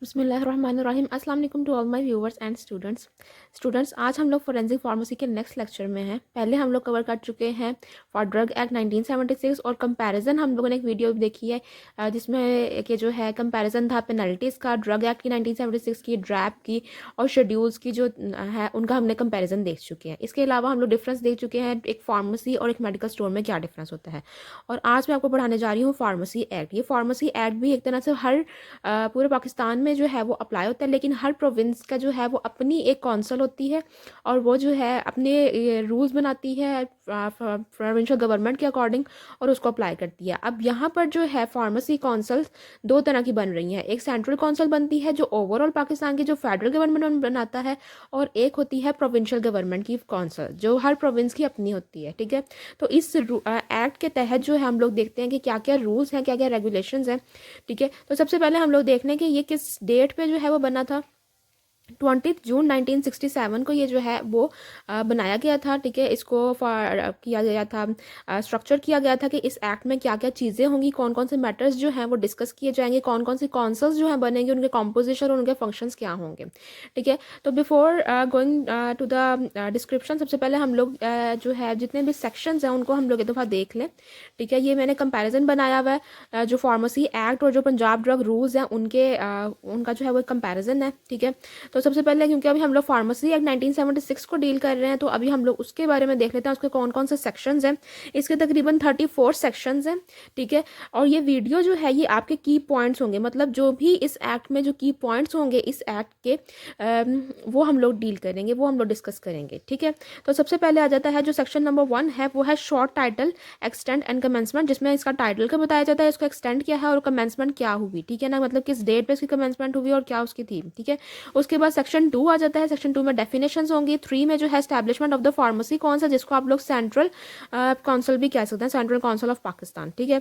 बिस्मिल्लाहिर्रहमानिर्रहीम। अस्सलाम वालेकुम to all my viewers and students आज हम लोग फोरेंसिक फार्मेसी के नेक्स्ट लेक्चर में हैं। पहले हम लोग कवर कर चुके हैं फॉर ड्रग एक्ट 1976 और कंपैरिजन हम लोगों ने एक वीडियो देखी है जिसमें कि जो है कंपैरिजन था पेनल्टीज़ का, ड्रग एक्ट की 1976 की, ड्रैप की और शेड्यूल्स की जो है उनका हमने कंपेरिजन देख चुके हैं। इसके अलावा हम लोग डिफरेंस देख चुके हैं एक फार्मेसी और एक मेडिकल स्टोर में क्या डिफरेंस होता है। और आज मैं आपको पढ़ाने जा रही हूँ फार्मेसी एक्ट। ये फार्मेसी एक्ट भी एक तरह से हर पूरे पाकिस्तान में जो है वो अप्लाई होता है, लेकिन हर प्रोविंस का जो है वो अपनी एक कौंसल होती है और वो जो है अपने रूल्स बनाती है प्रोविंशियल गवर्नमेंट के अकॉर्डिंग और उसको अप्लाई करती है। अब यहाँ पर जो है फार्मेसी कौंसल्स दो तरह की बन रही हैं। एक सेंट्रल कौंसल बनती है जो ओवरऑल पाकिस्तान की जो फेडरल गवर्नमेंट बनाता है, और एक होती है प्रोविंशियल गवर्नमेंट की कौंसल जो हर प्रोविंस की अपनी होती है। ठीक है, तो इस एक्ट के तहत जो है हम लोग देखते हैं कि क्या क्या रूल्स हैं, क्या क्या रेगुलेशंस हैं। ठीक है, तो सबसे पहले हम लोग देख लें कि ये किस डेट पे जो है वो बना था। 20 जून 1967 को ये जो है वो बनाया गया था। ठीक है, इसको किया गया था, स्ट्रक्चर किया गया था कि इस एक्ट में क्या क्या चीज़ें होंगी, कौन कौन से मैटर्स जो हैं वो डिस्कस किए जाएंगे, कौन कौन से कौंसल्स जो हैं बनेंगे, उनके कॉम्पोजिशन और उनके फंक्शंस क्या होंगे। ठीक है, तो before going to the description, सबसे पहले हम लोग जो है जितने भी सेक्शंस हैं उनको हम लोग एक दफ़ा देख लें। ठीक है, ये मैंने कंपैरिजन बनाया हुआ है जो फार्मेसी एक्ट और जो पंजाब ड्रग रूल्स हैं उनके उनका जो है वो कंपैरिजन है। ठीक है, तो सबसे पहले क्योंकि अभी हम लोग फार्मेसी एक्ट 1976 को डील कर रहे हैं तो अभी हम लोग उसके बारे में देख लेते हैं उसके कौन कौन से सेक्शंस हैं। इसके तकरीबन 34 सेक्शंस हैं। ठीक है, और ये वीडियो जो है ये आपके की पॉइंट्स होंगे, मतलब जो भी इस एक्ट में जो की पॉइंट्स होंगे इस एक्ट के वो हम लोग डील करेंगे, वो हम लोग डिस्कस करेंगे। ठीक है, तो सबसे पहले आ जाता है जो सेक्शन नंबर 1 है वो है short title, extend and commencement, जिसमें इसका टाइटल का बताया जाता है, इसका एक्सटेंड क्या है और कमेंसमेंट क्या हुई। ठीक है ना, मतलब किस डेट पे इसकी कमेंसमेंट हुई और क्या उसकी थी। ठीक है, उसके बाद सेक्शन 2 आ जाता है। सेक्शन 2 में डेफिनेशंस होंगी। 3 में जो है establishment of the pharmacy council, जिसको आप लोग सेंट्रल कौंसिल भी कह सकते हैं, सेंट्रल काउंसिल ऑफ पाकिस्तान। ठीक है,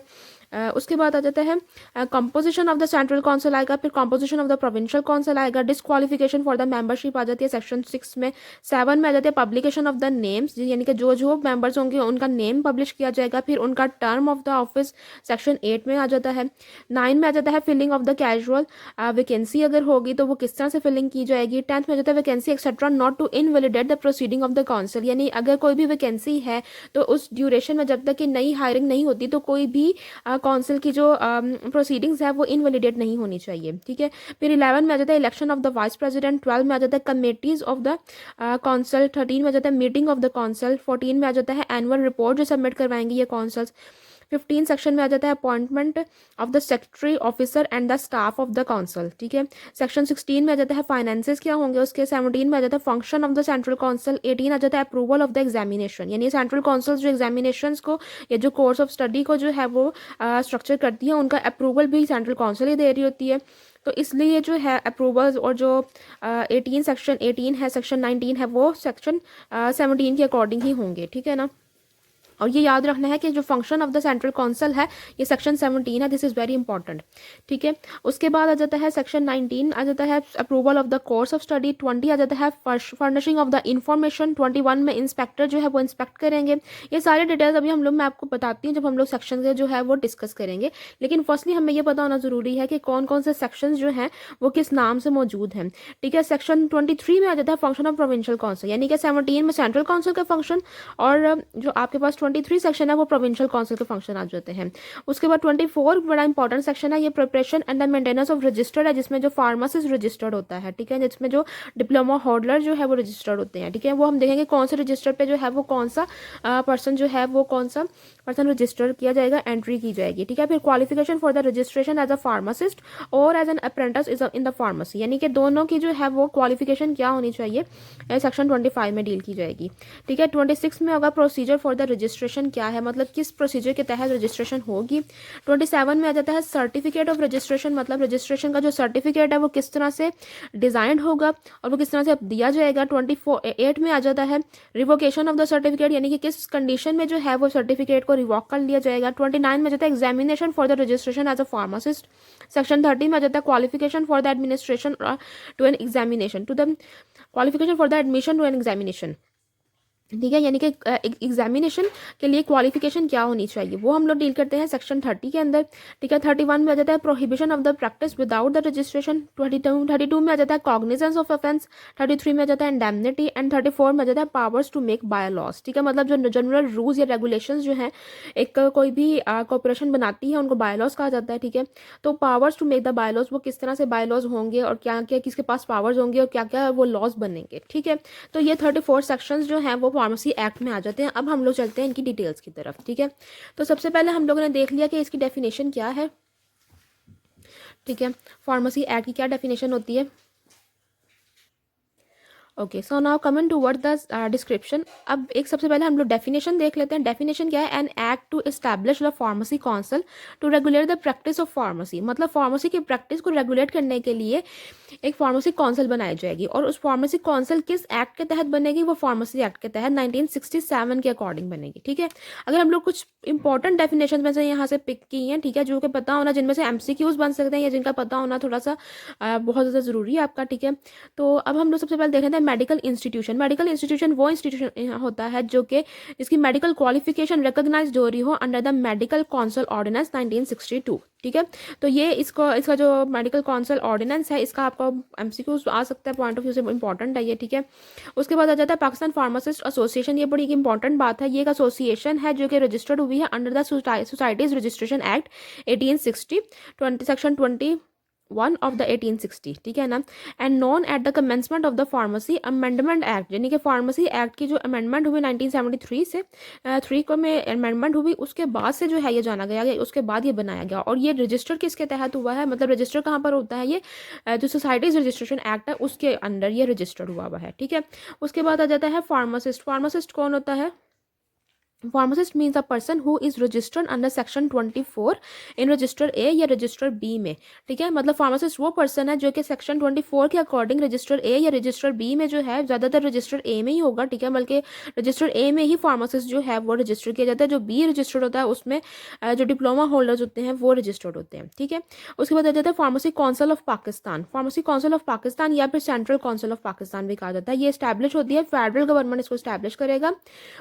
उसके बाद आ जाता है composition of the central council आएगा, फिर composition of the provincial council आएगा, डिस्क्वालिफिकेशन फॉर द मेंबरशिप आ जाती है सेक्शन 6 में। 7 में आ जाती है पब्लिकेशन ऑफ द नेम्स, यानी कि जो जो मेंबर्स होंगे उनका नेम पब्लिश किया जाएगा, फिर उनका term of the office section 8 में आ जाता है। 9 में आ जाता है filling of the casual vacancy अगर होगी तो वो किस तरह से फिलिंग की जाएगी। 10th में जाता है vacancy etcetera not to invalidate the proceeding of the council, यानी अगर कोई भी वैकेंसी है तो उस ड्यूरेशन में जब तक कि नई हायरिंग नहीं होती तो कोई भी काउंसिल की जो प्रोसीडिंग्स है वो इनवैलिडेट नहीं होनी चाहिए। ठीक है, फिर 11 में आ जाता है election of the vice president. 12 में आ जाता है कमेटीज ऑफ द काउंसिल। 13 में आ जाता है मीटिंग ऑफ द काउंसिल। 14 में आ जाता है एनुअल रिपोर्ट जो सबमिट करवाएंगी ये काउंसिल्स। 15 सेक्शन में आ जाता है appointment of the secretary officer and the staff of the council. ठीक है, सेक्शन 16 में आ जाता है फाइनेंसेस क्या होंगे उसके। 17 में आ जाता है function of the central council. 18 आ जाता है अप्रूवल ऑफ द एग्जामिनेशन, यानी सेंट्रल काउंसिल जो एग्जामिनेशंस को या जो कोर्स ऑफ स्टडी को जो है वो स्ट्रक्चर करती है उनका अप्रूवल भी सेंट्रल काउंसिल ही दे रही होती है। तो इसलिए जो है अप्रूवल्स और जो 18 सेक्शन 18 है, सेक्शन 19 है, वो सेक्शन 17 के अकॉर्डिंग ही होंगे। ठीक है ना, और ये याद रखना है कि जो function of the central council है ये सेक्शन 17 है, दिस इज़ वेरी इंपॉर्टेंट। ठीक है, उसके बाद आ जाता है सेक्शन 19 आ जाता है approval of the course of study. 20 आ जाता है फर्निशिंग ऑफ द इंफॉर्मेशन। 21 में इंस्पेक्टर जो है वो इंस्पेक्ट करेंगे। ये सारे डिटेल्स अभी हम लोग मैं आपको बताती हूँ जब हम लोग सेक्शन जो है वो डिस्कस करेंगे, लेकिन फर्स्टली हमें ये पता होना ज़रूरी है कि कौन कौन से सेक्शन जो हैं वो किस नाम से मौजूद हैं। ठीक है, सेक्शन 23 में आ जाता है फंक्शन ऑफ प्रोविंशियल काउंसिल, यानी कि 17 में सेंट्रल काउंसिल का फंक्शन और जो आपके पास 23 सेक्शन है वो प्रोविंशियल काउंसिल के फंक्शन आ जाते हैं। उसके बाद 24 बड़ा इंपॉर्टेंट सेक्शन है, ये preparation and the maintenance of registered है, जिसमें जो फार्मासिस्ट रजिस्टर्ड होता है। ठीक है, जिसमें जो डिप्लोमा होल्डर जो है वो रजिस्टर्ड होते हैं। ठीक है, वो हम देखेंगे कौन से रजिस्टर पे जो है वो कौन सा पर्सन जो है वो कौन सा पर्सन रजिस्टर किया जाएगा, एंट्री की जाएगी। ठीक है, फिर qualification for the registration as a pharmacist और as an apprentice in the pharmacy, यानी कि दोनों की जो है वो क्वालिफिकेशन क्या होनी चाहिए, सेक्शन 25 में डील की जाएगी। ठीक है, 26 में होगा प्रोसीजर फॉर द रजिस्ट्रेशन क्या है, मतलब किस प्रोसीजर के तहत रजिस्ट्रेशन होगी। 27 में आ जाता है सर्टिफिकेट ऑफ रजिस्ट्रेशन, मतलब रजिस्ट्रेशन का जो सर्टिफिकेट है वो किस तरह से डिज़ाइन होगा और वो किस तरह से दिया जाएगा। 28 में आ जाता है रिवोकेशन ऑफ द सर्टिफिकेट, यानी कि किस कंडीशन में जो है वो सर्टिफिकेट को रिवॉक कर लिया जाएगा। 29 में जाता है examination for the registration as a pharmacist. Section 30 में आ जाता है qualification for the administration to an examination, to the qualification for the admission to an examination. ठीक है, यानी कि एग्जामिनेशन के लिए क्वालिफिकेशन क्या होनी चाहिए वो हम लोग डील करते हैं सेक्शन 30 के अंदर। ठीक है, 31 में आ जाता है prohibition of the practice without the registration, 32 में आ जाता है कॉग्निजेंस ऑफ ऑफेंस, 33 में आ जाता है इंडेमनिटी, एंड 34 में आ जाता है powers to make by laws. ठीक है, मतलब जो जनरल रूल्स या रेगुलेशंस जो हैं एक कोई भी कॉर्पोरेशन बनाती है उनको बाय लॉस कहा जाता है। ठीक है, तो powers to make the by laws, वो किस तरह से बाय लॉस होंगे और क्या क्या किसके पास पावर्स होंगे और क्या क्या वो लॉस बनेंगे। ठीक है, तो ये 34 सेक्शंस जो हैं वो फार्मेसी एक्ट में आ जाते हैं। अब हम लोग चलते हैं इनकी डिटेल्स की तरफ। ठीक है, तो सबसे पहले हम लोगों ने देख लिया कि इसकी डेफिनेशन क्या है। ठीक है, फार्मेसी एक्ट की क्या डेफिनेशन होती है। Okay, so now coming toward the description. अब एक सबसे पहले हम लोग डेफिनेशन देख लेते हैं। डेफिनेशन क्या है, an act to establish the pharmacy council to regulate the practice of pharmacy, मतलब फार्मेसी की प्रैक्टिस को रेगुलेट करने के लिए एक फार्मेसी काउंसिल बनाई जाएगी। और उस फार्मेसी काउंसिल किस एक्ट के तहत बनेगी, वो फार्मेसी एक्ट के तहत 1967 के अकॉर्डिंग बनेगी। ठीक है, अगर हम लोग कुछ इंपॉर्टेंट डेफिनेशन में से यहाँ से पिक की हैं, ठीक है, जो कि पता होना, जिनमें से एमसीक्यूज बन सकते हैं या जिनका पता होना थोड़ा सा बहुत ज़्यादा ज़रूरी है आपका। ठीक है, तो अब हम लोग सबसे पहले देख लेते हैं मेडिकल इंस्टीट्यूशन। मेडिकल इंस्टीट्यूशन वो इंस्टीट्यूशन होता है जो कि जिसकी मेडिकल क्वालिफिकेशन रिकॉग्नाइज्ड हो रही हो under the medical council ordinance 1962। ठीक है, तो ये इसका जो मेडिकल काउंसिल ऑर्डिनेंस है इसका आपको एमसीक्यूज आ सकता है, पॉइंट ऑफ व्यू से इंपॉर्टेंट है ये। ठीक है, उसके बाद आ जाता है पाकिस्तान फार्मासिस्ट एसोसिएशन। ये बड़ी एक इंपॉर्टेंट बात है, ये एक एसोसिएशन है जो कि रजिस्टर्ड हुई है under the societies registration act 1860 section 1 of the 1860। ठीक है ना, and non at the commencement of the pharmacy amendment act, यानी कि फार्मेसी एक्ट की जो अमेंडमेंट हुई 1973 से 3 को में अमेंडमेंट हुई, उसके बाद से जो है ये जाना गया, उसके बाद ये बनाया गया। और ये रजिस्टर किसके तहत हुआ है, मतलब रजिस्टर कहाँ पर होता है, ये जो सोसाइटीज रजिस्ट्रेशन एक्ट है उसके अंडर ये रजिस्टर्ड हुआ है। ठीक है, उसके बाद आ जाता है फार्मासिस्ट। फार्मासिस्ट कौन होता है, pharmacist means a person who is registered under section 24 in register A या रजिस्टर बी में। ठीक है, मतलब फार्मासिस्ट वो पर्सन है जो कि सेक्शन 24 के अकॉर्डिंग रजिस्टर ए या रजिस्टर बी में जो है, ज़्यादातर रजिस्टर ए में ही होगा। ठीक है, बल्कि रजिस्टर ए में ही फार्मासिस्ट जो है वो रजिस्टर किया जाता है। जो बी रजिस्टर्ड होता है उसमें जो डिप्लोमा होल्डर्स होते हैं वो रजिस्टर्ड होते हैं। ठीक है, उसके बाद आ जाता है pharmacy council of Pakistan. Pharmacy council of Pakistan या फिर सेंट्रल काउंसिल ऑफ पाकिस्तान भी कहा जाता है। ये स्टैब्लिश होती है, फेडरल गवर्नमेंट इसको स्टैब्लिश करेगा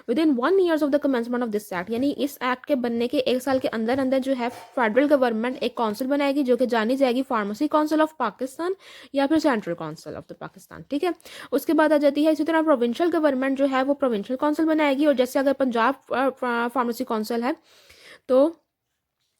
with in 1 years of the commencement of this act, यानी इस एक्ट के बनने के 1 साल के अंदर अंदर जो है फेडरल गवर्नमेंट एक काउंसिल बनाएगी जो कि जानी जाएगी फार्मेसी काउंसिल ऑफ पाकिस्तान या फिर central council of the Pakistan. ठीक है, उसके बाद आ जाती है इसी तरह प्रोविंशियल गवर्नमेंट जो है वो प्रोविंशियल काउंसिल बनाएगी। और जैसे अगर पंजाब फार्मेसी काउंसिल है तो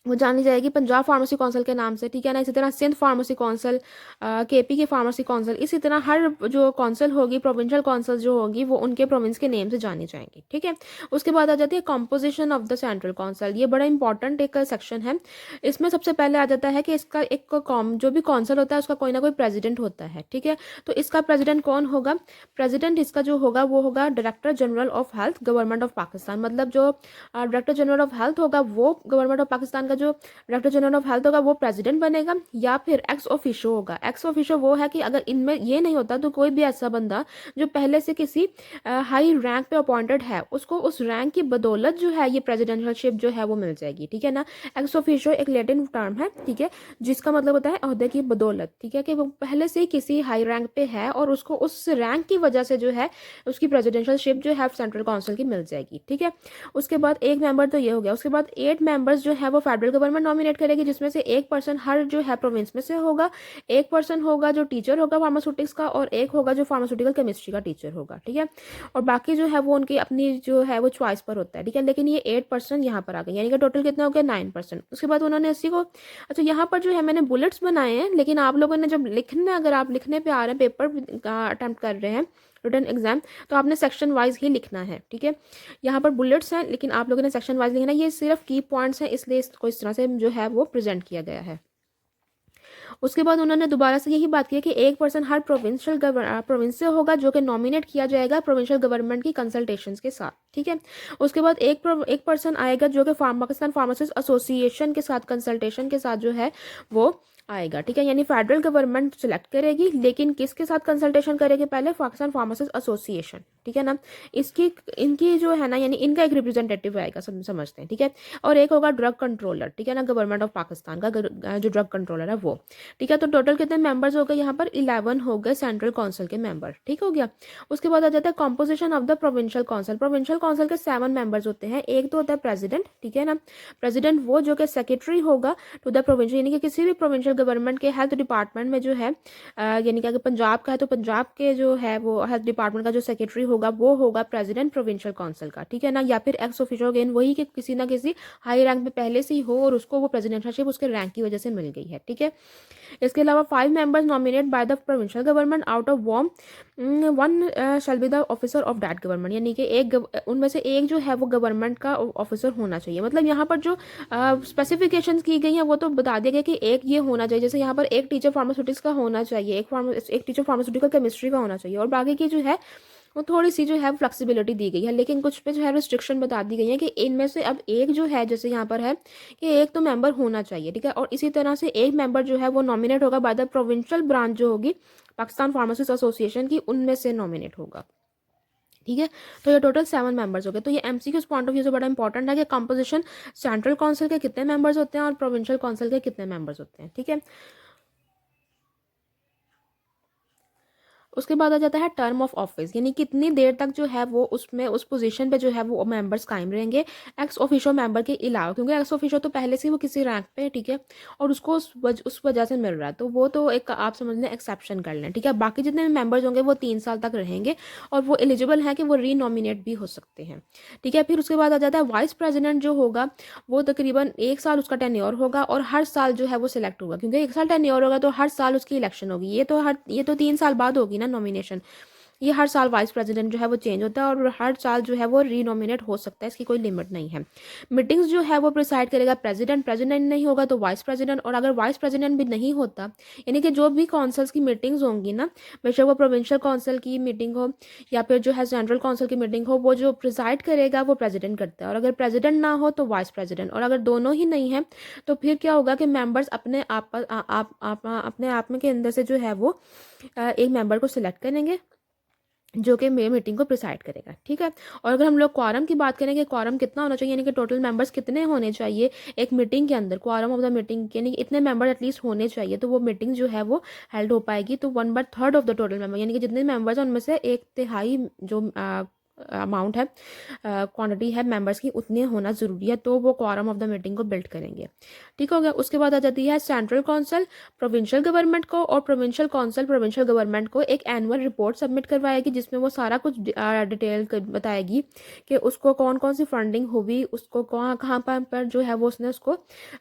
वो जानी जाएगी पंजाब फार्मेसी काउंसिल के नाम से। ठीक है ना, इसी तरह सिंध फार्मेसी काउंसिल, केपी की फार्मेसी काउंसिल, इसी तरह हर जो काउंसिल होगी, प्रोविंशियल काउंसिल जो होगी वो उनके प्रोविंस के नेम से जानी जाएंगी। ठीक है, उसके बाद आ जाती है composition of the central council. ये बड़ा इंपॉर्टेंट एक सेक्शन है। इसमें सबसे पहले आ जाता है कि इसका एक जो भी काउंसिल होता है उसका कोई ना कोई प्रेजिडेंट होता है। ठीक है, तो इसका प्रेजिडेंट कौन होगा, प्रेजिडेंट इसका जो होगा वो होगा director general of health government of Pakistan. मतलब जो डायरेक्टर जनरल ऑफ हेल्थ होगा वो गवर्नमेंट ऑफ पाकिस्तान का जो डायरेक्टर जनरल ऑफ हेल्थ होगा वो प्रेसिडेंट बनेगा, या फिर एक्स ऑफिशियो होगा। एक्स ऑफिशियो वो है कि अगर इनमें ये नहीं होता तो कोई भी ऐसा बंदा जो पहले से किसी हाई रैंक पे अपॉइंटेड है उसको उस रैंक की बदौलत जो है ये प्रेसिडेंशियलशिप जो है वो मिल जाएगी। ठीक है ना, एक्स ऑफिशियो एक लैटिन टर्म है। ठीक है, जिसका मतलब होता है ओहदे की बदौलत। ठीक है, कि वो पहले से किसी हाई रैंक पे है और उसको उस रैंक की वजह से जो है उसकी प्रेसिडेंशियलशिप जो है सेंट्रल काउंसिल की मिल जाएगी। ठीक है, उसके बाद एक मेंबर तो ये हो गया। उसके बाद 8 मेंबर्स जो है वो फेडरल गवर्नमेंट नॉमिनेट करेगी, जिसमें से एक पर्सन हर जो है प्रोविंस में से होगा, एक पर्सन होगा जो टीचर होगा फार्मास्यूटिक्स का, और एक होगा जो फार्मास्यूटिकल केमिस्ट्री का टीचर होगा। ठीक है, और बाकी जो है वो उनकी अपनी जो है वो चॉइस पर होता है। ठीक है, लेकिन ये 8% यहाँ पर आ गए, यानी कि टोटल कितना हो गया 9%। उसके बाद उन्होंने इसी को, अच्छा यहाँ पर जो है मैंने बुलेट्स बनाए हैं, लेकिन आप लोगों ने जब लिखना, अगर आप लिखने पे आ रहे हैं, पेपर अटेम्प्ट कर रहे हैं रिटन एग्जाम, तो आपने सेक्शन वाइज ही लिखना है। ठीक है, यहाँ पर बुलेट्स हैं लेकिन आप लोगों ने सेक्शन वाइज लिखना है। ये सिर्फ की पॉइंट्स हैं, इसलिए इसको इस तरह से जो है वो प्रेजेंट किया गया है। उसके बाद उन्होंने दोबारा से यही बात की कि एक पर्सन हर प्रोविंस से होगा जो कि नॉमिनेट किया जाएगा प्रोविंशियल गवर्नमेंट की कंसल्टेशंस के साथ। ठीक है। उसके बाद एक पर्सन आएगा जो कि पाकिस्तान फार्मासिस्ट एसोसिएशन के साथ कंसल्टेशन के साथ जो है वो आएगा। ठीक है, यानी फेडरल गवर्नमेंट सिलेक्ट करेगी, लेकिन किसके साथ कंसल्टेशन करेगी पहले? Pakistan pharmacist association. ठीक है ना, इसकी इनकी जो है ना, यानी इनका एक रिप्रेजेंटेटिव आएगा, सब समझते हैं। ठीक है, और एक होगा ड्रग कंट्रोलर। ठीक है ना, गवर्नमेंट ऑफ पाकिस्तान का जो ड्रग कंट्रोलर है वो। ठीक है, तो टोटल कितने मेंबर्स हो गए यहाँ पर? 11 हो गए सेंट्रल काउंसिल के मेंबर। ठीक हो गया। उसके बाद आ जाता है composition of the provincial council. Provincial council के 7 मेंबर्स होते हैं। एक तो होता है प्रेसिडेंट। ठीक है ना, प्रेसिडेंट वो जो कि सेक्रेटरी होगा टू द प्रोविंशियल, यानी कि किसी भी प्रोविंशियल गवर्नमेंट के हेल्थ डिपार्टमेंट में जो है, यानी कि अगर पंजाब का है तो पंजाब के जो है वो हेल्थ डिपार्टमेंट का जो सेक्रेटरी होगा वो होगा प्रेसिडेंट प्रोविंशियल काउंसिल का। ठीक है ना, या फिर एक्स ऑफिशियो, अगेन वही कि किसी ना किसी हाई रैंक पे पहले से ही हो और उसको वो प्रेसिडेंटशिप उसके रैंक की वजह से मिल गई है। ठीक है, इसके अलावा 5 members nominate by the provincial government out of whom one shall be the officer of that government, यानी कि उनमें से एक जो है वो गवर्नमेंट का ऑफिसर होना चाहिए। मतलब यहाँ पर जो स्पेसिफिकेशंस की गई हैं वो तो बता दिया गया कि एक ये होना चाहिए, जैसे यहाँ पर एक टीचर फार्मास्यूटिक्स का होना चाहिए, एक टीचर फार्मास्यूटिकल केमिस्ट्री का होना चाहिए, और बाकी की जो है वो थोड़ी सी जो है फ्लेक्सिबिलिटी दी गई है, लेकिन कुछ पे जो है रिस्ट्रिक्शन बता दी गई है कि इनमें से अब एक जो है, जैसे यहाँ पर है कि एक तो मेंबर होना चाहिए। ठीक है, और इसी तरह से एक मेंबर जो है वो नॉमिनेट होगा बाय द प्रोविंशियल ब्रांच जो होगी पाकिस्तान फार्मासिस्ट एसोसिएशन की, उनमें से नॉमिनेट होगा। ठीक है, तो ये टोटल 7 मेंबर्स हो गए। तो ये एमसीक्यू पॉइंट ऑफ व्यू से बड़ा इंपॉर्टेंट है कि कंपोजिशन सेंट्रल काउंसिल के कितने मेंबर्स होते हैं और प्रोविंशियल काउंसिल के कितने मेंबर्स होते हैं। ठीक है, उसके बाद आ जाता है टर्म ऑफ ऑफिस, यानी कितनी देर तक जो है वो उसमें उस पोजीशन पे जो है वो मेंबर्स कायम रहेंगे एक्स ऑफिशियो मेंबर के अलावा, क्योंकि एक्स ऑफिशियो तो पहले से वो किसी रैंक पे है। ठीक है, और उसको उस वजह से मिल रहा है, तो वो तो एक आप समझ लें एक्सेप्शन कर लें। ठीक है, बाकी जितने भी मेंबर्स होंगे वो 3 साल तक रहेंगे और वो एलिजिबल है कि वो रीनॉमिनेट भी हो सकते हैं। ठीक है, फिर उसके बाद आ जाता है वाइस प्रेसिडेंट जो होगा वो तकरीबन 1 साल उसका टेन्योर होगा और हर साल जो है वो सिलेक्ट होगा, क्योंकि 1 साल टेन्योर होगा तो हर साल उसकी इलेक्शन होगी। ये तो 3 साल बाद होगी ना नॉमिनेशन। ये हर साल वाइस प्रेसिडेंट जो है वो चेंज होता है और हर साल जो है वो रीनॉमिनेट हो सकता है, इसकी कोई लिमिट नहीं है। मीटिंग्स जो है वो प्रिसाइड करेगा प्रेसिडेंट, प्रेसिडेंट नहीं होगा तो वाइस प्रेसिडेंट, और अगर वाइस प्रेसिडेंट भी नहीं होता, यानी कि जो भी काउंसिल्स की मीटिंग्स होंगी ना, बेशक वो प्रोविंशियल काउंसिल की मीटिंग हो या फिर जो है सेंट्रल काउंसिल की मीटिंग हो, वो जो प्रिसाइड करेगा वो प्रेसिडेंट करता है, और अगर प्रेसिडेंट ना हो तो वाइस प्रेसिडेंट, और अगर दोनों ही नहीं है तो फिर क्या होगा कि मेंबर्स अपने आप में के अंदर से जो है वो एक मेंबर को सिलेक्ट करेंगे जो कि मीटिंग को प्रिसाइड करेगा। ठीक है, और अगर हम लोग क्वारम की बात करें कि क्वारम कितना होना चाहिए, यानी कि टोटल मेंबर्स कितने होने चाहिए एक मीटिंग के अंदर, क्वारम ऑफ द मीटिंग यानी कि इतने मेंबर एटलीस्ट होने चाहिए, तो वो मीटिंग जो है वो हेल्ड हो पाएगी। तो 1/3 ऑफ द टोटल मेंबर, यानी कि जितने मेंबर्स हैं उनमें से 1/3 जो अमाउंट है, क्वांटिटी है मेंबर्स की, उतने होना ज़रूरी है, तो वो क्वारम ऑफ द मीटिंग को बिल्ड करेंगे। ठीक हो गया। उसके बाद आ जाती है सेंट्रल काउंसिल प्रोविंशियल गवर्नमेंट को, और प्रोविंशियल काउंसिल प्रोविंशियल गवर्नमेंट को एक एनुअल रिपोर्ट सबमिट करवाएगी जिसमें वो सारा कुछ डिटेल बताएगी कि उसको कौन कौन सी फंडिंग हुई, उसको कहाँ कहाँ पर जो है वो उसने उसको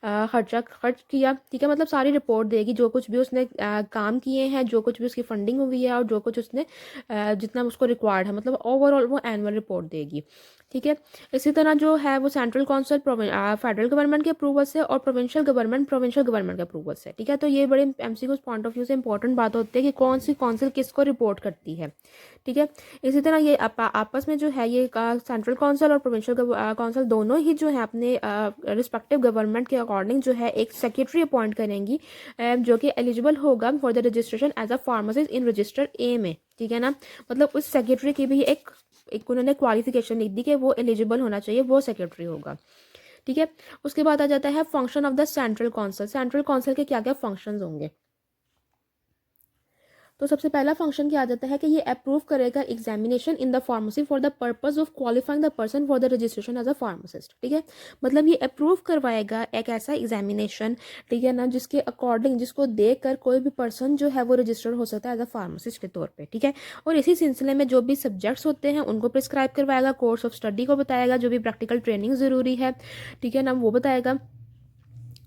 खर्च किया। ठीक है, मतलब सारी रिपोर्ट देगी, जो कुछ भी उसने काम किए हैं, जो कुछ भी उसकी फंडिंग हुई है और जो कुछ उसने जितना उसको रिक्वायर्ड है, मतलब ओवरऑल वो एनुअल रिपोर्ट देगी। ठीक है, इसी तरह जो है वो सेंट्रल काउंसिल फेडरल गवर्नमेंट के अप्रूवल से और प्रोविंशियल गवर्नमेंट के अप्रूवल से। ठीक है, तो ये बड़े एमसीक्यू पॉइंट ऑफ व्यू से इंपॉर्टेंट बात होती है कि कौन सी काउंसिल किसको रिपोर्ट करती है। ठीक है, इसी तरह ये आपस में जो है ये सेंट्रल काउंसिल और प्रोविंशियल काउंसिल दोनों ही जो है अपने रिस्पेक्टिव गवर्नमेंट के अकॉर्डिंग जो है एक सेक्रेटरी अपॉइंट करेंगी जो कि एलिजिबल होगा for the registration as a pharmacist in register A में। ठीक है ना, मतलब उस सेक्रेटरी की भी एक उन्होंने क्वालिफिकेशन लिख दी कि वो एलिजिबल होना चाहिए, वो सेक्रेटरी होगा। ठीक है, उसके बाद आ जाता है function of the central council. Central council के क्या क्या फंक्शंस होंगे? तो सबसे पहला फंक्शन क्या आ जाता है कि ये अप्रूव करेगा examination in the pharmacy for the purpose of qualifying the person for the registration as a pharmacist. ठीक है, मतलब ये अप्रूव करवाएगा एक ऐसा एग्जामिनेशन, ठीक है ना, जिसके अकॉर्डिंग जिसको देखकर कोई भी पर्सन जो है वो रजिस्टर्ड हो सकता है एज अ फार्मासिस्ट के तौर पर। ठीक है, और इसी सिलसिले में जो भी सब्जेक्ट्स होते हैं उनको प्रिस्क्राइब करवाएगा, कोर्स ऑफ स्टडी को बताएगा, जो भी प्रैक्टिकल ट्रेनिंग ज़रूरी है, ठीक है ना, वो बताएगा।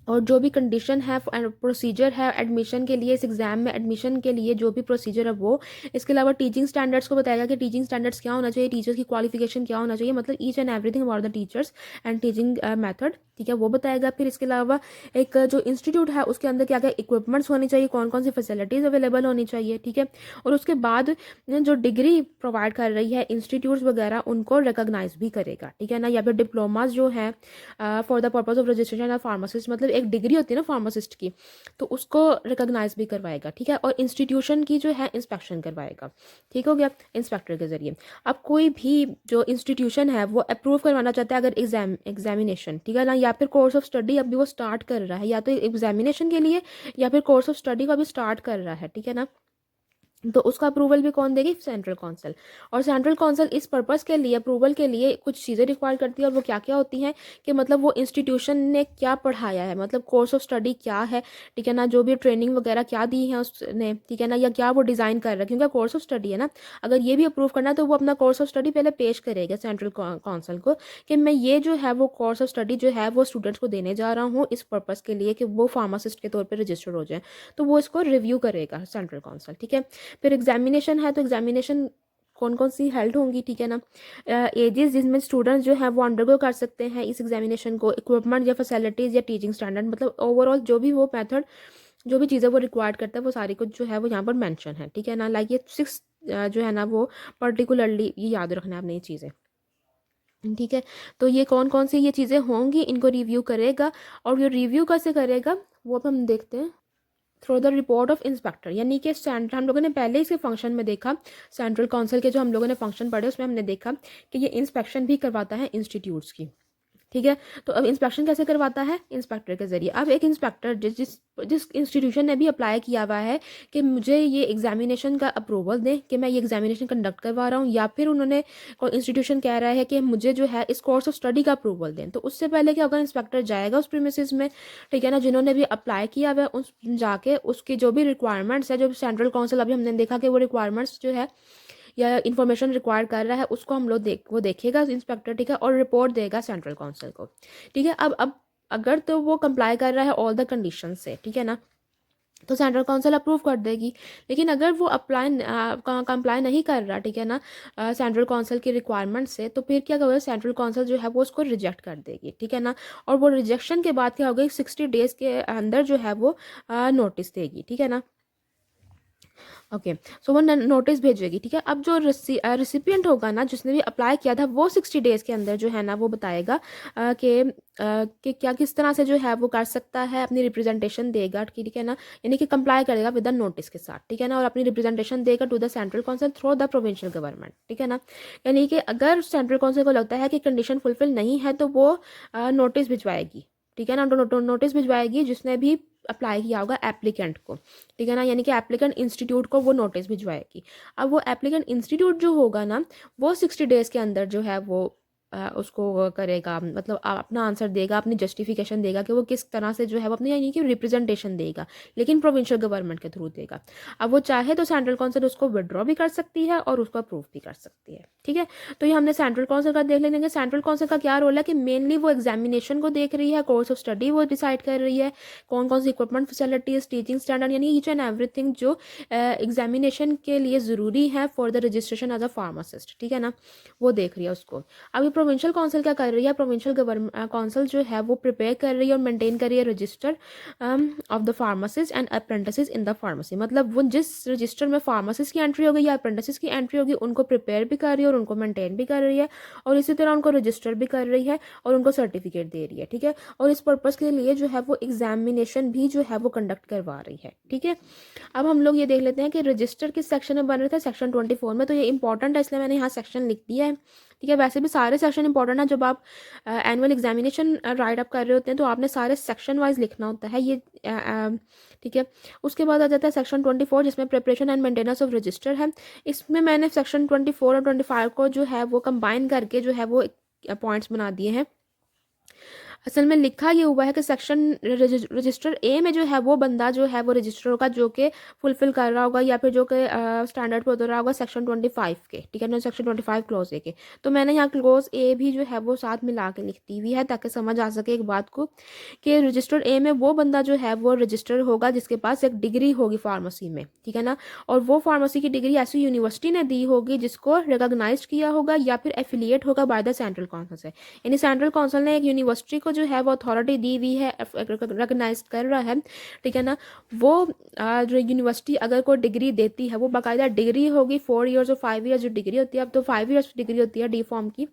और जो भी कंडीशन है प्रोसीजर है एडमिशन के लिए, इस एग्ज़ाम में एडमिशन के लिए जो भी प्रोसीजर है वो, इसके अलावा टीचिंग स्टैंडर्ड्स को बताएगा कि टीचिंग स्टैंडर्ड्स क्या होना चाहिए, टीचर्स की क्वालिफिकेशन क्या होना चाहिए, मतलब each and everything about the teachers and teaching method, ठीक है, वो बताएगा। फिर इसके अलावा एक जो इंस्टीट्यूट है उसके अंदर क्या क्या इक्विपमेंट्स होनी चाहिए, कौन कौन सी फैसिलिटीज़ अवेलेबल होनी चाहिए, ठीक है। और उसके बाद जो डिग्री प्रोवाइड कर रही है इंस्टीट्यूट्स वगैरह उनको रिकॉग्नाइज भी करेगा, ठीक है ना। या फिर डिप्लोमाज जो है for the purpose of registration of pharmacist, मतलब एक डिग्री होती है ना फार्मासिस्ट की, तो उसको रिकॉग्नाइज भी करवाएगा, ठीक है। और इंस्टीट्यूशन की जो है इंस्पेक्शन करवाएगा, ठीक हो गया, इंस्पेक्टर के जरिए। अब कोई भी जो इंस्टीट्यूशन है वो अप्रूव करवाना चाहता है अगर एग्जामिनेशन, ठीक है ना, या फिर कोर्स ऑफ स्टडी अभी वो स्टार्ट कर रहा है, या तो एग्जामिनेशन के लिए या फिर कोर्स ऑफ स्टडी को अभी स्टार्ट कर रहा है, ठीक है ना, तो उसका अप्रूवल भी कौन देगी, सेंट्रल काउंसिल। और सेंट्रल काउंसिल इस पर्पस के लिए अप्रूवल के लिए कुछ चीज़ें रिक्वायर करती है, और वो क्या क्या होती हैं कि मतलब वो इंस्टीट्यूशन ने क्या पढ़ाया है, मतलब कोर्स ऑफ स्टडी क्या है, ठीक है ना, जो भी ट्रेनिंग वगैरह क्या दी है उसने, ठीक है ना, या क्या वो डिज़ाइन कर रहा है, क्योंकि कोर्स ऑफ स्टडी है ना। अगर ये भी अप्रूव करना है तो वो अपना कोर्स ऑफ स्टडी पहले पेश करेगा सेंट्रल काउंसिल को कि मैं ये जो है वो कोर्स ऑफ स्टडी जो है वो स्टूडेंट्स को देने जा रहा हूँ इस पर्पज़ के लिए कि वो फार्मासिस्ट के तौर पर रजिस्टर्ड हो जाए, तो वो इसको रिव्यू करेगा सेंट्रल काउंसिल, ठीक है। फिर एग्जामिनेशन है, तो एग्जामिनेशन कौन कौन सी हेल्ड होंगी, ठीक है ना। एजेस जिसमें स्टूडेंट्स जो है वो अंडरगो कर सकते हैं इस एग्जामिनेशन को, इक्विपमेंट या फैसिलिटीज़ या टीचिंग स्टैंडर्ड, मतलब ओवरऑल जो भी वो मेथड जो भी चीज़ें वो रिक्वायर्ड करता है वो सारी कुछ जो है वो यहाँ पर मेंशन है, ठीक है ना। लाइक ये 6 जो है ना वो पर्टिकुलरली ये याद रखना है आपने ये चीज़ें, ठीक है। तो ये कौन कौन सी ये चीज़ें होंगी इनको रिव्यू करेगा, और ये रिव्यू कैसे करेगा वो अब हम देखते हैं through the report of inspector. यानी कि सेंट्रल, हम लोगों ने पहले इसके फंक्शन में देखा, सेंट्रल काउंसिल के जो हम लोगों ने फंक्शन पढ़े उसमें हमने देखा कि ये इंस्पेक्शन भी करवाता है इंस्टीट्यूट्स की, ठीक है। तो अब इंस्पेक्शन कैसे करवाता है, इंस्पेक्टर के जरिए। अब एक इंस्पेक्टर जिस जिस जिस इंस्टीट्यूशन ने भी अप्लाई किया हुआ है कि मुझे ये एग्जामिनेशन का अप्रूवल दें कि मैं ये एग्जामिनेशन कंडक्ट करवा रहा हूँ, या फिर उन्होंने कोई इंस्टीट्यूशन कह रहा है कि मुझे जो है इस कोर्स ऑफ स्टडी का अप्रूवल दें, तो उससे पहले क्या होगा, इंस्पेक्टर जाएगा उस प्रीमिसेस में, ठीक है ना, जिन्होंने भी अप्लाई किया हुआ है उस जाके उसकी जो भी रिक्वायरमेंट्स है, जो सेंट्रल काउंसिल अभी हमने देखा कि वो रिक्वायरमेंट्स जो है या इन्फॉर्मेशन रिक्वायर कर रहा है उसको हम लोग वो देखेगा इंस्पेक्टर, ठीक है, और रिपोर्ट देगा सेंट्रल काउंसिल को, ठीक है। अब अगर तो वो कंप्लाई कर रहा है ऑल द कंडीशन से, ठीक है ना, तो सेंट्रल काउंसिल अप्रूव कर देगी। लेकिन अगर वो कंप्लाई नहीं कर रहा, ठीक है ना, सेंट्रल काउंसिल की रिक्वायरमेंट से, तो फिर क्या होगा, सेंट्रल काउंसिल जो है वो उसको रिजेक्ट कर देगी, ठीक है ना। और वो रिजेक्शन के बाद क्या होगा, 60 डेज़ के अंदर जो है वो नोटिस देगी, ठीक है ना। ओके, सो वो नोटिस भेजेगी, ठीक है। अब जो रिसिपिएंट होगा ना, जिसने भी अप्लाई किया था, वो 60 डेज़ के अंदर जो है ना वो बताएगा कि क्या किस तरह से जो है वो कर सकता है, अपनी रिप्रेजेंटेशन देगा, ठीक है ना, यानी कि कंप्लाई करेगा विद द नोटिस के साथ, ठीक है ना, और अपनी रिप्रेजेंटेशन देगा to the central council through the provincial government, ठीक है ना। यानी कि अगर सेंट्रल काउंसिल को लगता है कि कंडीशन फुलफिल नहीं है तो वो नोटिस भिजवाएगी, ठीक है ना, नोटिस भिजवाएगी जिसने भी अप्लाई किया होगा एप्लीकेंट को, ठीक है ना, यानी कि एप्लीकेंट इंस्टीट्यूट को वो नोटिस भिजवाएगी। अब वो एप्लीकेंट इंस्टीट्यूट जो होगा ना वो 60 डेज़ के अंदर जो है वो उसको वो करेगा, मतलब अपना आंसर देगा, अपनी जस्टिफिकेशन देगा कि वो किस तरह से जो है वो अपनी यानी कि रिप्रेजेंटेशन देगा, लेकिन प्रोविंशियल गवर्नमेंट के थ्रू देगा। अब वो चाहे तो सेंट्रल काउंसिल उसको विड्रॉ भी कर सकती है और उसको अप्रूव भी कर सकती है, ठीक है। तो ये हमने सेंट्रल काउंसिल का देख लेंगे। सेंट्रल काउंसिल का क्या रोल है कि मेनली वो एग्जामिनेशन को देख रही है, कोर्स ऑफ स्टडी वो डिसाइड कर रही है, कौन कौन सी इक्विपमेंट फैसिलिटीज़, टीचिंग स्टैंडर्ड, यानी ईच एंड एवरीथिंग जो एग्जामिनेशन के लिए ज़रूरी है for the registration as a pharmacist, ठीक है ना, वो देख रही है उसको। अभी प्रोविंशियल काउंसिल क्या कर रही है, प्रोविंशियल गवर्नमेंट काउंसिल जो है वो प्रिपेयर कर रही है और मेंटेन कर रही है register of the pharmacist and apprentices in the pharmacy, मतलब वो जिस रजिस्टर में फार्मासिस्ट की एंट्री होगी या अप्रेंटिसेस की एंट्री होगी उनको प्रिपेयर भी कर रही है और उनको मेंटेन भी कर रही है, और इसी तरह उनको रजिस्टर भी कर रही है और उनको सर्टिफिकेट दे रही है, ठीक है। और इस पर्पज़ के लिए जो है वो एग्जामिनेशन भी जो है वो कंडक्ट करवा रही है, ठीक है। अब हम लोग ये देख लेते हैं कि रजिस्टर किस सेक्शन में बन रहे थे, सेक्शन 24 में, तो ये इंपॉर्टेंट है इसलिए मैंने यहाँ सेक्शन लिख दिया है, ठीक है। वैसे भी सारे सेक्शन इंपॉर्टेंट है, जब आप एनुअल एग्जामिनेशन राइट अप कर रहे होते हैं तो आपने सारे सेक्शन वाइज लिखना होता है ये, ठीक है। उसके बाद आ जाता है सेक्शन 24 जिसमें preparation and maintenance of register है। इसमें मैंने सेक्शन 24 और 25 को जो है वो कंबाइन करके जो है वो पॉइंट्स बना दिए हैं। असल में लिखा ये हुआ है कि सेक्शन रजिस्टर ए में जो है वो बंदा जो है वो रजिस्टर होगा जो कि फुलफिल कर रहा होगा या फिर जो कि स्टैंडर्ड पे उतर रहा होगा सेक्शन 25 के, ठीक है ना, सेक्शन 25 क्लोज ए के। तो मैंने यहाँ क्लोज ए भी जो है वो साथ मिला के लिख दी हुई है ताकि समझ आ सके एक बात को कि रजिस्टर ए में वो बंदा जो है वो रजिस्टर होगा जिसके पास एक डिग्री होगी फार्मेसी में, ठीक है ना, और वो फार्मेसी की डिग्री ऐसी यूनिवर्सिटी ने दी होगी जिसको रिकॉग्नाइज किया होगा या फिर एफिलिएट होगा बाय द सेंट्रल काउंसिल से। यानी सेंट्रल काउंसिल ने एक यूनिवर्सिटी को जो है वो अथॉरिटी दी हुई है, रिकॉग्नाइज कर रहा है, ठीक है ना। वो जो यूनिवर्सिटी अगर कोई डिग्री देती है वो बाकायदा डिग्री होगी, 4 ईयर्स और 5 ईयर्स जो डिग्री होती है, अब तो 5 ईयर्स डिग्री होती है डी फॉर्म की,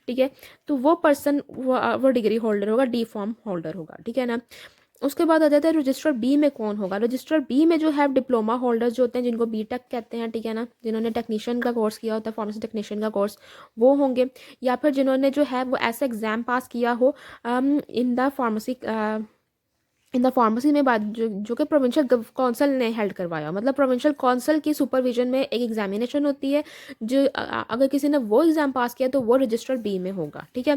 ठीक है। तो वो पर्सन वो डिग्री होल्डर होगा, डी फॉर्म होल्डर होगा, ठीक है ना। उसके बाद आ जाता है रजिस्टर बी में कौन होगा। रजिस्टर बी में जो है डिप्लोमा होल्डर्स जो होते हैं जिनको बीटेक कहते हैं, ठीक है ना, जिन्होंने टेक्नीशियन का कोर्स किया होता है, फार्मेसी टेक्नीशियन का कोर्स, वो होंगे, या फिर जिन्होंने जो है वो ऐसा एग्ज़ाम पास किया हो इन द फार्मेसी में बात जो कि प्रोविंशियल काउंसिल ने हेल्ड करवाया, मतलब प्रोविंशियल काउंसिल की सुपरविजन में एक एग्जामिनेशन होती है जो अगर किसी ने वो एग्ज़ाम पास किया तो वो रजिस्टर बी में होगा, ठीक है।